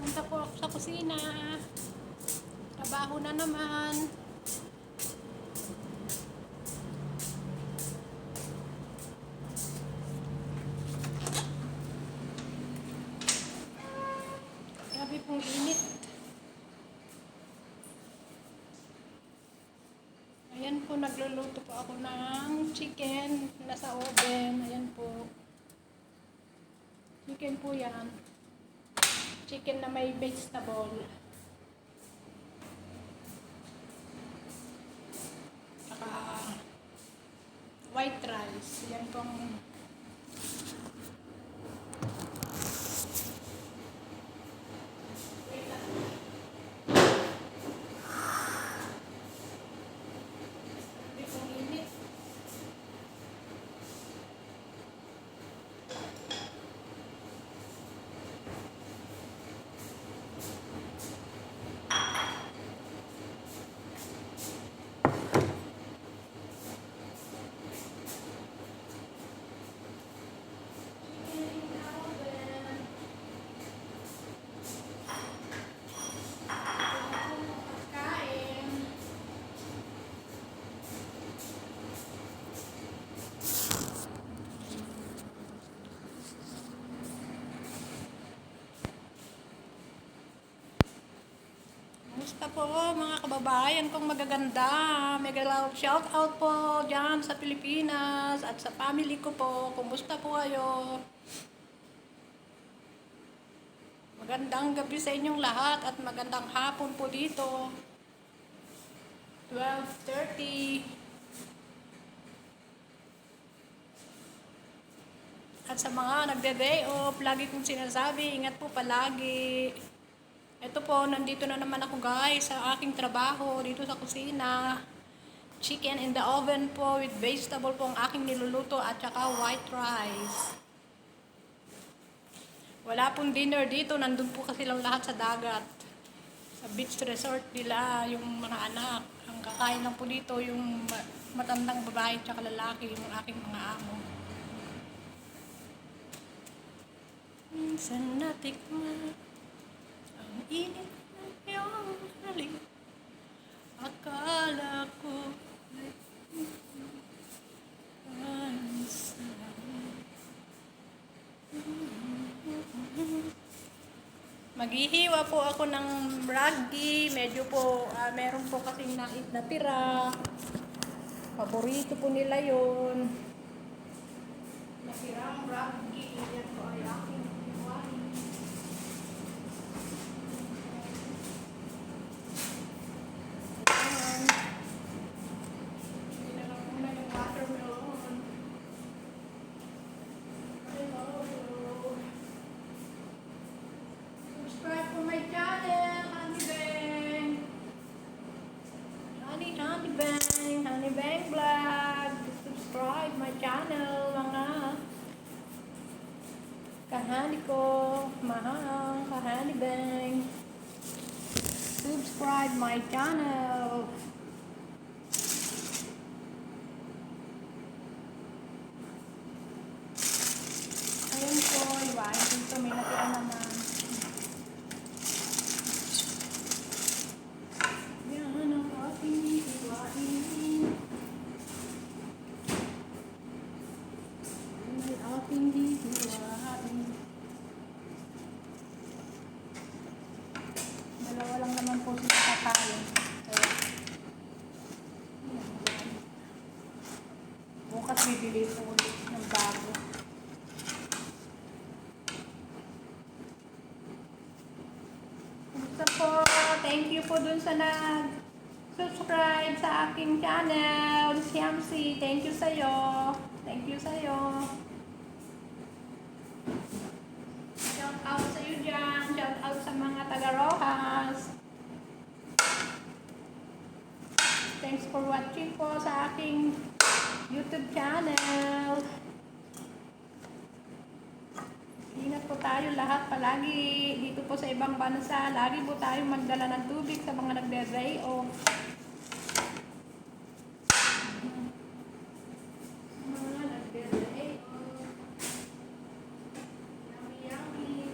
Punta po ako sa kusina. Trabaho na naman. Grabe pong init. Ayan po, nagluluto po ako ng chicken. Nasa oven. Ayan po. Chicken po yan. Chicken na may vegetable. Saka white rice. Yan pong init. Kumusta po mga kababayan kong magaganda? Mega love shout out po dyan sa Pilipinas at sa family ko po. Kumusta po kayo? Magandang gabi sa inyong lahat at magandang hapon po dito. 12:30. At sa mga nagde-day off, lagi kong sinasabi, ingat po palagi. Ito po, nandito na naman ako guys sa aking trabaho dito sa kusina. Chicken in the oven po with vegetable po ang aking niluluto at saka white rice. Wala pong dinner dito, nandun po kasi lang lahat sa dagat. Sa beach resort nila, yung mga anak. Ang kakain lang po dito yung matandang babae at saka lalaki, yung aking mga amo. Minsan natikman ang init ng iyong halik. Akala ko ang sarap. Maghihiwa po ako ng raggi. Medyo po, meron po kasing natira. Paborito po nila yun. Natirang raggi. Yan po ay aking hiwain. Subscribe to my channel, Honey Bang. Honey Bang Vlog. Subscribe my channel, mga kahani ko, mahal, kahani Bang. Subscribe my channel. Ayun po, iwain dito, may natira naman. Yan ang aking iwain. May aking iwain. Dalawa lang naman po sila kakain. Kaya, bukas bibili po ulit ng bago. Gusto po, thank you po dun sa nag-subscribe sa aking channel, Siamsi. Thank you sa'yo. Thank you sa'yo. Shout out sa'yo dyan. Shout out sa mga taga-Rojas. Thanks for watching po sa aking YouTube channel. Ingat po tayo lahat palagi dito po sa ibang bansa. Lagi po tayo magdala ng tubig sa mga nagde-day off. Mga nagde-day off. Yummy, yummy.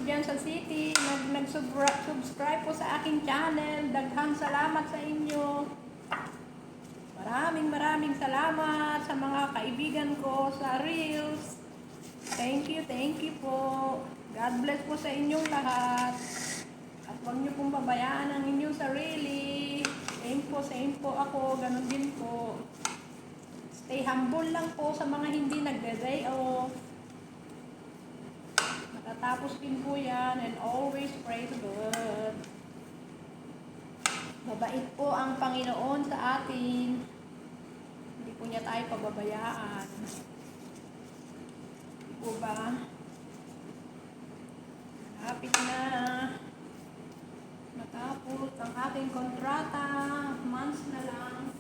dyan sa city, nag-subscribe po sa aking channel. Daghang salamat sa inyo. Maraming salamat sa mga kaibigan ko sa Reels. Thank you po. God bless po sa inyong lahat. At huwag niyo pong babayaan ang inyong sarili. Same po ako, ganun din po. Stay humble lang po sa mga hindi nagde-day off. Matatapos din po yan, and always pray to God. Mabait po ang Panginoon sa atin. Hindi po niya tayo pababayaan. Hindi po ba? Malapit na matapos ang ating kontrata. Months na lang.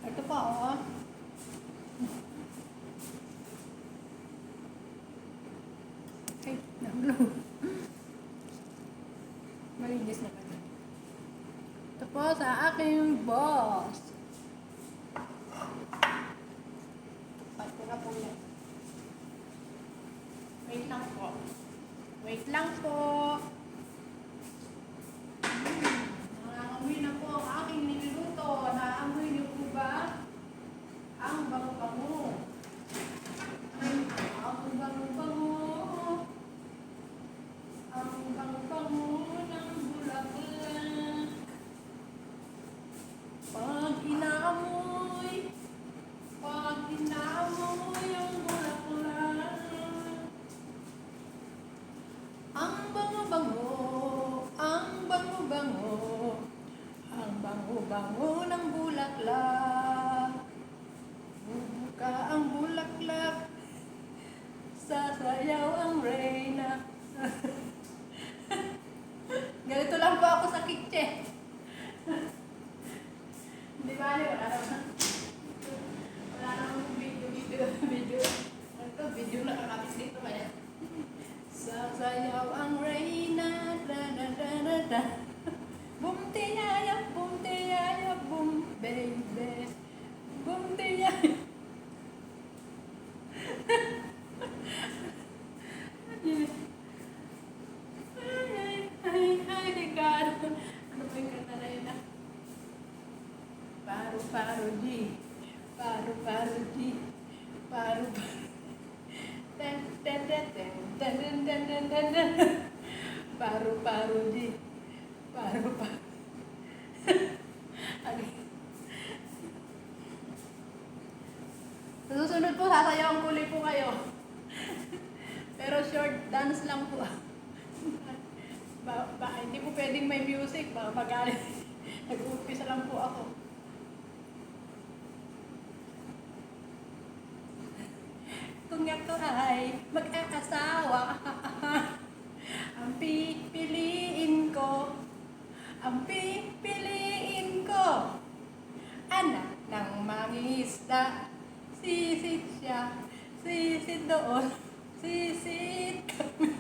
Ito pa, oh. Ay, nablo. Malinis na pala. Ito po sa aking boss. Pat ko na po yan. Wait lang po. Wait lang po. Nangangamoy na po ang aking niluluto. Naamoy niyo po ba? Ang bango-bango. Ang bango-bango. Ang bango-bango ng bulaklak. Pag inaamoy ang bulaklak. Ang bango-bango, ang bango-bango, ang bango-bango ng bulaklak. Bubuka ang bulaklak, sasayaw ang reyna. Ganito lang po ako sa kitchen. Hindi ba wala naman. Wala naman video. Ito, video na kakapis dito kaya. Sasayaw ang reyna, da. Boom tiyaya, boom baby. Boom tiyaya. Ay, God. Ano ba yung kanta na yun? Paru-paro G. Paru-paro G. Paru-paro. Ten. Paru-paro G. Paru-paro. Sa susunod po, sasayaw kulit po kayo. Pero short dance lang po. Hindi po pwedeng may music. Baka magalit. Nag-uumpisa lang po ako. Kung ako ay mag-aasawa, ang pipiliin ko, anak ng mangingisda, sisit siya, sisit doon, sisit kami.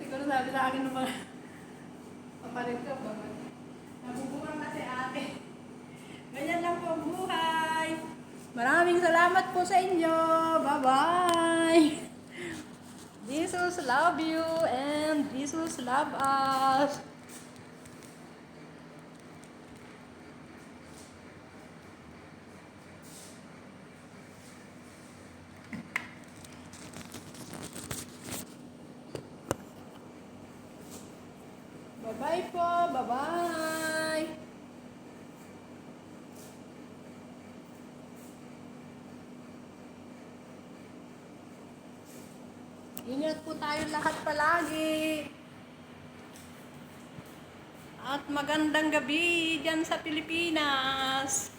Siguro sabi sa akin ng mga papalit ko ba? Nabubukan na si ate. Ganyan lang po ang buhay. Maraming salamat po sa inyo. Bye-bye. Jesus love you and Jesus love us. Bye-bye po. Bye-bye. Ingat po tayo lahat palagi. At magandang gabi dyan sa Pilipinas.